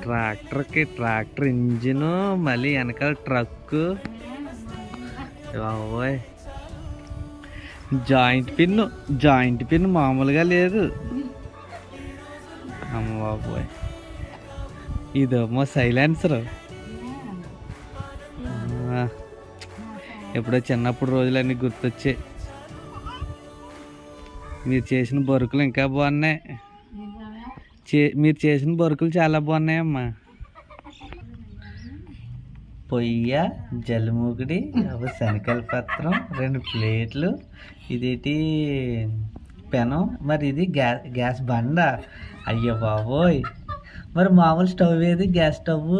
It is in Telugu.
ట్రాక్టర్ ఇంజిను, మళ్ళీ వెనకాల ట్రక్కు. బాబోయ్, జాయింట్ పిన్ మామూలుగా లేదు. అమ్మ బాబోయ్, ఇదేమో సైలెన్సర్. ఎప్పుడో చిన్నప్పుడు రోజులన్నీ గుర్తొచ్చాయి. మీరు చేసిన బొరుకులు ఇంకా బాగున్నాయి. మీరు చేసిన బొరుకులు చాలా బాగున్నాయమ్మా. పొయ్య, జల్లిమూకుడి, శనగల పత్రం, 2 ప్లేట్లు, ఇదేంటి పెనం, మరి ఇది గ్యాస్ బండ. అయ్యో బాబోయ్, మరి మామూలు స్టవ్ ఏది? Gas stove.